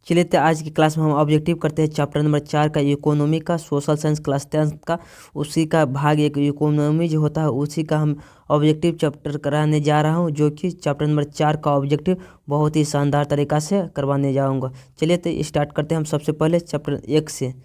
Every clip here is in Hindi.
चलिए तो आज की क्लास में हम ऑब्जेक्टिव करते हैं चैप्टर नंबर 4 का इकोनॉमी का, सोशल साइंस क्लास 10 का, उसी का भाग एक इकोनॉमी जो होता है उसी का हम ऑब्जेक्टिव चैप्टर कराने जा रहा हूं, जो कि चैप्टर नंबर 4 का ऑब्जेक्टिव बहुत ही शानदार तरीका से करवाने जाऊंगा। चलिए तो स्टार्ट करते हैं हम सबसे पहले चैप्टर 1 से।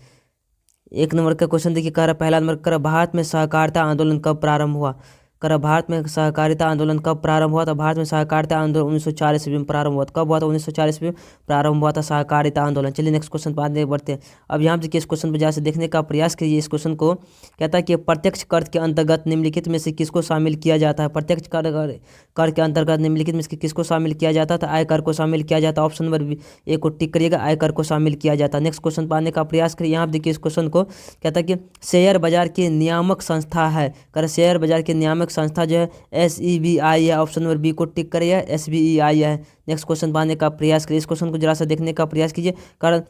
1 नंबर का क्वेश्चन देखिए, कह रहा पहला नंबर कह रहा भारत में सहकारिता आंदोलन कब प्रारंभ हुआ। कह रहा भारत में सहकारिता आंदोलन कब प्रारंभ हुआ। तो भारत में सहकारिता आंदोलन 1940 ईस्वी में प्रारंभ हुआ। कब हुआ था? 1940 ईस्वी में प्रारंभ हुआ था सहकारिता आंदोलन। चलिए नेक्स्ट क्वेश्चन पर आगे बढ़ते हैं। अब यहाँ देखिए, इस क्वेश्चन पर जहाँ से देखने का प्रयास कीजिए। इस क्वेश्चन को कहता है कि प्रत्यक्ष कर के अंतर्गत निम्नलिखित में से किसको शामिल किया जाता है। प्रत्यक्ष कर के अंतर्गत निम्नलिखित में से किसको शामिल किया जाता है। तो आयकर को शामिल किया जाता है। ऑप्शन नंबर ए को टिक करिएगा, आयकर को शामिल किया जाता है। नेक्स्ट क्वेश्चन पर आने का प्रयास करिए। यहाँ देखिए, इस क्वेश्चन को कहता है कि शेयर बाजार की नियामक संस्था है। कर शेयर बाजार की नियामक संस्था जो है SEBI है। ऑप्शन नंबर बी को टिक करिए, SBEI है। नेक्स्ट क्वेश्चन पाने का प्रयास करिए। इस क्वेश्चन को जरा सा देखने का प्रयास कीजिए। कारण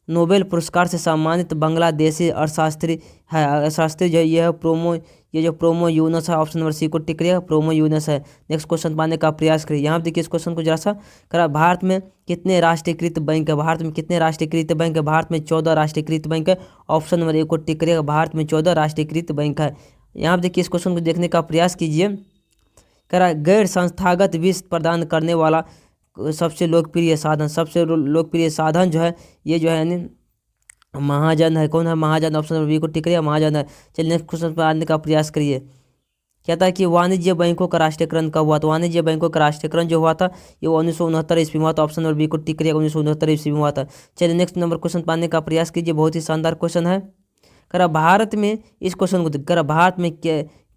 नोबेल पुरस्कार से सम्मानित बांग्लादेशी अर्थशास्त्री है। अर्थशास्त्री जो ये है प्रोमो यूनस है। ऑप्शन नंबर सी को टिक करिएगा, प्रोमो यूनस है। नेक्स्ट क्वेश्चन पाने का प्रयास करिए। यहाँ देखिए, इस क्वेश्चन को जरा सा करा, भारत में कितने राष्ट्रीयकृत बैंक है। भारत में कितने राष्ट्रीयकृत बैंक है। भारत में 14 राष्ट्रीयकृत बैंक है। ऑप्शन नंबर ए को टिक करिएगा, भारत में 14 राष्ट्रीयकृत बैंक है। यहाँ देखिए, इस क्वेश्चन को देखने का प्रयास कीजिए। करा गैर संस्थागत वित्त प्रदान करने वाला सबसे लोकप्रिय साधन जो है ये जो है यानी महाजन है। कौन है? महाजन। ऑप्शन नंबर बी को टिक करिए, महाजन है। चलिए नेक्स्ट क्वेश्चन पर आने का प्रयास करिए। कहता है कि वाणिज्य बैंकों का राष्ट्रीयकरण कब हुआ। तो वाणिज्य बैंकों का राष्ट्रीयकरण जो हुआ था ये 1969 ईस्वी में हुआ था। ऑप्शन नंबर बी को टिक करिएगा, 1969 ईस्वी में हुआ था। चलिए नेक्स्ट नंबर क्वेश्चन पाने का प्रयास कीजिए। बहुत ही शानदार क्वेश्चन है। करा भारत में, इस क्वेश्चन को करा भारत में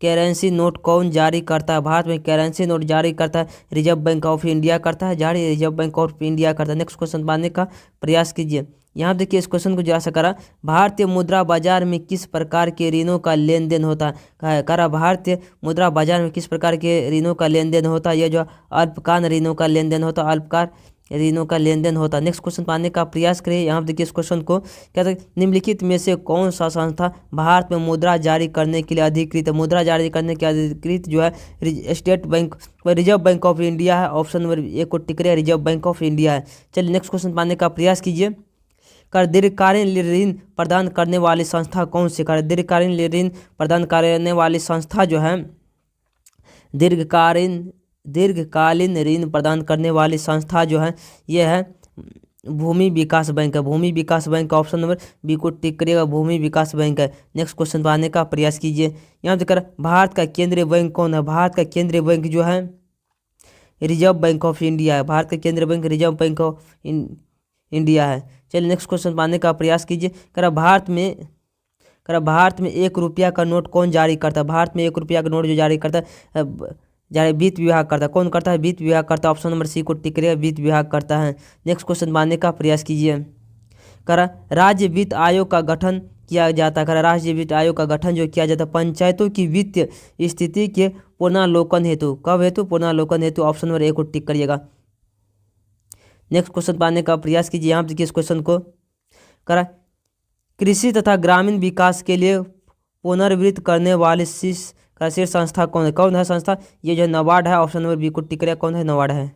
करेंसी नोट कौन जारी करता है। भारत में करेंसी नोट जारी करता है रिजर्व बैंक ऑफ इंडिया करता है, जारी रिजर्व बैंक ऑफ इंडिया करता है। नेक्स्ट क्वेश्चन पाने का प्रयास कीजिए। यहाँ देखिए, इस क्वेश्चन को जरा सा करा, भारतीय मुद्रा बाजार में किस प्रकार के ऋणों का लेन देन होता है। करा भारतीय मुद्रा बाजार में किस प्रकार के ऋणों का लेन देन होता है। यह जो अल्पकाल ऋणों का लेन देन होता है, अल्पकाल ऋणों का लेन देन होता है। नेक्स्ट क्वेश्चन पाने का प्रयास करिए। यहाँ देखिए, इस क्वेश्चन को क्या था, निम्नलिखित में से कौन सा संस्था भारत में मुद्रा जारी करने के लिए अधिकृत है। मुद्रा जारी करने के अधिकृत जो है state bank reserve bank of India है। ऑप्शन नंबर ए को टिक करिए, रिजर्व बैंक ऑफ इंडिया है। चलिए नेक्स्ट क्वेश्चन पाने का प्रयास कीजिए। कर दीर्घकालीन ऋण प्रदान करने वाली संस्था कौन सी। कर दीर्घकालीन ऋण प्रदान करने वाली संस्था जो है दीर्घकालीन ऋण प्रदान करने वाली संस्था जो है ये है भूमि विकास बैंक है। भूमि विकास बैंक। ऑप्शन नंबर बी को टिक करिएगा, भूमि विकास बैंक है। नेक्स्ट क्वेश्चन पाने का प्रयास कीजिए। यहाँ देखकर भारत का केंद्रीय बैंक कौन है। भारत का केंद्रीय बैंक जो है रिजर्व बैंक ऑफ इंडिया है। भारत का केंद्रीय bank reserve bank of India है। चलिए नेक्स्ट क्वेश्चन पाने का प्रयास कीजिए। करा भारत में 1 रुपया का नोट कौन जारी करता है। भारत में 1 रुपया का नोट जो जारी करता है जारी वित्त विभाग करता है। कौन करता है? वित्त विभाग करता है। ऑप्शन नंबर सी को टिक करिएगा, वित्त विभाग करता है। नेक्स्ट क्वेश्चन पाने का प्रयास कीजिए। करा राज्य वित्त आयोग का गठन किया जाता है। करा राज्य वित्त आयोग का गठन जो किया जाता है पंचायतों की वित्तीय स्थिति के पुनर्लोकन हेतु। कब हेतु? पुनर्लोकन हेतु। ऑप्शन नंबर ए को टिक करिएगा। नेक्स्ट क्वेश्चन पाने का प्रयास कीजिए। यहाँ देखिए, इस क्वेश्चन को करा कृषि तथा ग्रामीण विकास के लिए पुनर्वित्त करने वाली शीर्ष संस्था कौन है। कौन है संस्था? ये जो नाबार्ड है। ऑप्शन नंबर बी को टिक करें, कौन है? नाबार्ड है।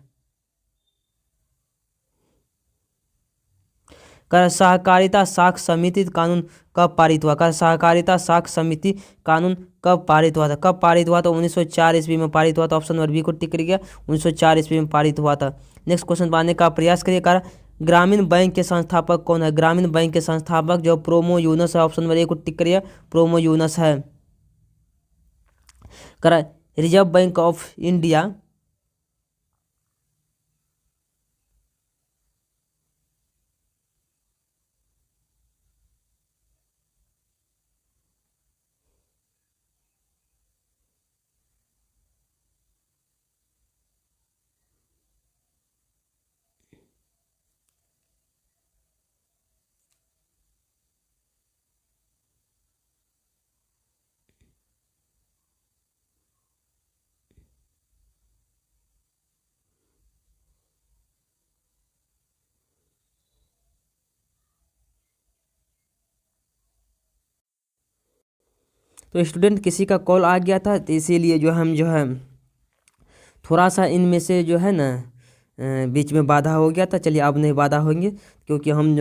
कर सहकारिता साख समिति कानून कब पारित हुआ। कर सहकारिता साख समिति कानून कब पारित हुआ था। कब पारित हुआ था? 1904 ईस्वी में पारित हुआ था। ऑप्शन नंबर बी को टिक करिएगा, 1904 ईस्वी में पारित हुआ था। नेक्स्ट क्वेश्चन पाने का प्रयास करिए। कर ग्रामीण बैंक के संस्थापक कौन है। ग्रामीण बैंक के संस्थापक जो प्रोमो यूनस है। ऑप्शन नंबर ए को टिक करिए, प्रोमो यूनस है। कर रिजर्व बैंक ऑफ इंडिया तो स्टूडेंट किसी का कॉल आ गया था, तो इसीलिए जो हम जो है थोड़ा सा इनमें से जो है ना बीच में बाधा हो गया था। चलिए अब नहीं बाधा होंगे, क्योंकि हम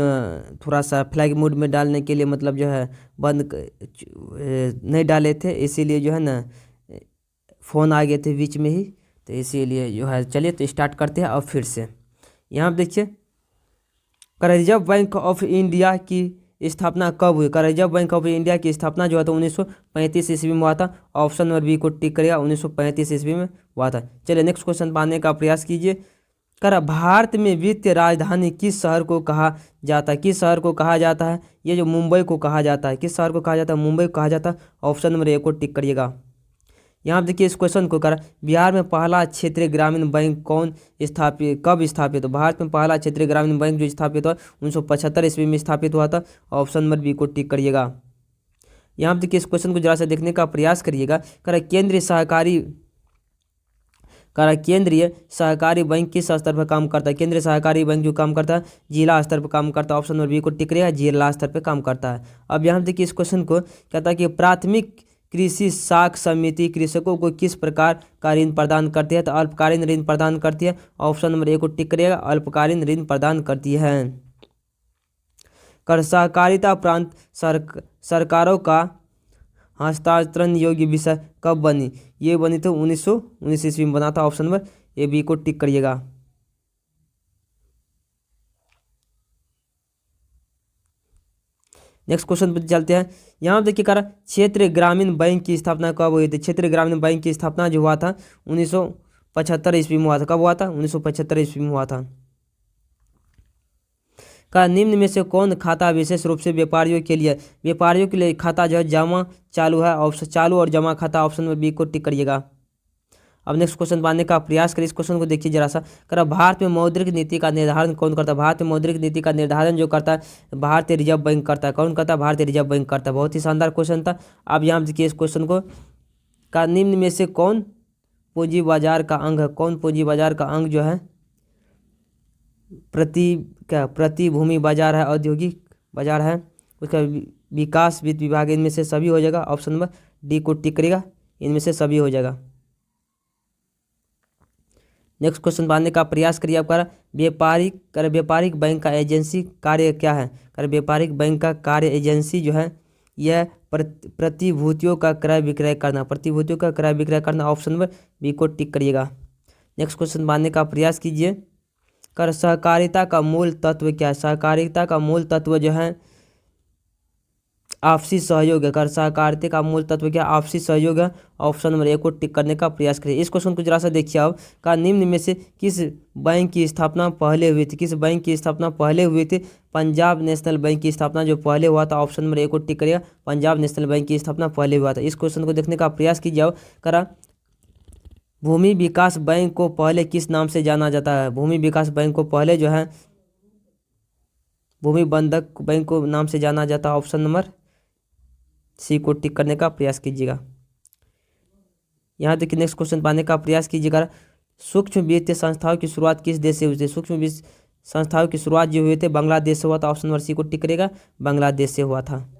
थोड़ा सा फ्लैग मोड में डालने के लिए मतलब जो है नहीं डाले थे, इसीलिए जो है ना फ़ोन आ गए थे बीच में ही, तो इसीलिए जो है। चलिए तो स्टार्ट करते हैं अब फिर से। यहाँ पे देखिए, रिजर्व बैंक ऑफ इंडिया की स्थापना कब हुई? रिजर्व बैंक ऑफ इंडिया की स्थापना जो है तो 1935 ईस्वी में हुआ था। ऑप्शन नंबर बी को टिक करेगा, 1935 ईस्वी में हुआ था। चलिए नेक्स्ट क्वेश्चन पाने का प्रयास कीजिए। भारत में वित्तीय राजधानी किस शहर को कहा जाता है? किस शहर को कहा जाता है? ये जो मुंबई को कहा जाता है, किस शहर को कहा जाता है? मुंबई को कहा जाता है। ऑप्शन नंबर ए को टिक करिएगा। यहाँ पे देखिए इस क्वेश्चन को बिहार में पहला क्षेत्रीय ग्रामीण बैंक कब स्थापित? तो भारत में पहला क्षेत्रीय ग्रामीण बैंक जो स्थापित हुआ 1975 ईस्वी में स्थापित हुआ था। ऑप्शन नंबर बी को टिक करिएगा। यहाँ पे देखिए इस क्वेश्चन को जरा सा देखने का प्रयास करिएगा। केंद्रीय सहकारी बैंक किस स्तर पर काम करता है? केंद्रीय सहकारी बैंक जो काम करता है जिला स्तर पर काम करता है। ऑप्शन नंबर बी को टिक करिएगा, जिला स्तर पर काम करता है। अब यहाँ देखिए इस क्वेश्चन को कहता है कि प्राथमिक कृषि साख समिति कृषकों को किस प्रकार का ऋण प्रदान करती है? तो अल्पकालीन ऋण प्रदान करती है। ऑप्शन नंबर ए को टिक करिएगा, अल्पकालीन ऋण प्रदान करती है। सहकारिता प्रांत सरकारों का हस्तांतरण योग्य विषय कब बनी? ये बनी तो 1919 ईस्वी में बना था। ऑप्शन नंबर ए बी को टिक करिएगा। नेक्स्ट क्वेश्चन पर चलते हैं। यहाँ देखिए क्षेत्रीय ग्रामीण बैंक की स्थापना कब हुई थी? क्षेत्रीय ग्रामीण बैंक की स्थापना जो हुआ था 1975 ईस्वी में हुआ था। कब हुआ था? 1975 ईस्वी में हुआ था। निम्न में से कौन खाता विशेष रूप से व्यापारियों के लिए खाता जो है जमा चालू है? ऑप्शन चालू और जमा खाता। ऑप्शन नंबर बी को टिक करिएगा। अब नेक्स्ट क्वेश्चन पाने का प्रयास करिए। इस क्वेश्चन को देखिए जरा सा। भारत में मौद्रिक नीति का निर्धारण कौन करता है? भारत में मौद्रिक नीति का निर्धारण जो करता है भारतीय रिजर्व बैंक करता है। कौन करता है? भारतीय रिजर्व बैंक करता है। बहुत ही शानदार क्वेश्चन था। अब यहाँ देखिए इस क्वेश्चन को निम्न में से कौन पूंजी बाजार का अंग है? कौन पूंजी बाजार का अंग जो है प्रतिभूमि बाजार है, औद्योगिक बाजार है, उसका विकास वित्त विभाग, इनमें से सभी हो जाएगा। ऑप्शन नंबर डी को टिक करेगा, इनमें से सभी हो जाएगा। नेक्स्ट क्वेश्चन पाने का प्रयास करिए। आप व्यापारिक बैंक का एजेंसी कार्य क्या है? व्यापारिक बैंक का कार्य एजेंसी जो है यह प्रतिभूतियों का क्रय विक्रय करना। ऑप्शन नंबर बी को टिक करिएगा। नेक्स्ट क्वेश्चन पाने का प्रयास कीजिए। सहकारिता का मूल तत्व क्या है? सहकारिता का मूल तत्व जो है आपसी सहयोग है। सहकारिता का मूल तत्व क्या? आपसी सहयोग है। ऑप्शन नंबर ए को टिक करने का प्रयास करिए। इस क्वेश्चन को जरा सा देखिए आप। निम्न में से किस बैंक की स्थापना पहले हुई थी? किस बैंक की स्थापना पहले हुई थी? पंजाब नेशनल बैंक की स्थापना जो पहले हुआ था। ऑप्शन नंबर ए को टिक करिएगा, पंजाब नेशनल बैंक की स्थापना पहले हुआ था। इस क्वेश्चन को देखने का प्रयास कीजिए आप। भूमि विकास बैंक को पहले किस नाम से जाना जाता है? भूमि विकास बैंक को पहले जो है भूमि बंधक बैंक को नाम से जाना जाता है। ऑप्शन नंबर सी को टिक करने का प्रयास कीजिएगा। यहाँ देखिए नेक्स्ट क्वेश्चन पाने का प्रयास कीजिएगा। सूक्ष्म वित्तीय संस्थाओं की शुरुआत किस देश से हुई थी? सूक्ष्म वित्तीय संस्थाओं की शुरुआत जो हुई थी बांग्लादेश से हुआ था। ऑप्शन नंबर सी को टिक करेगा, बांग्लादेश से हुआ था।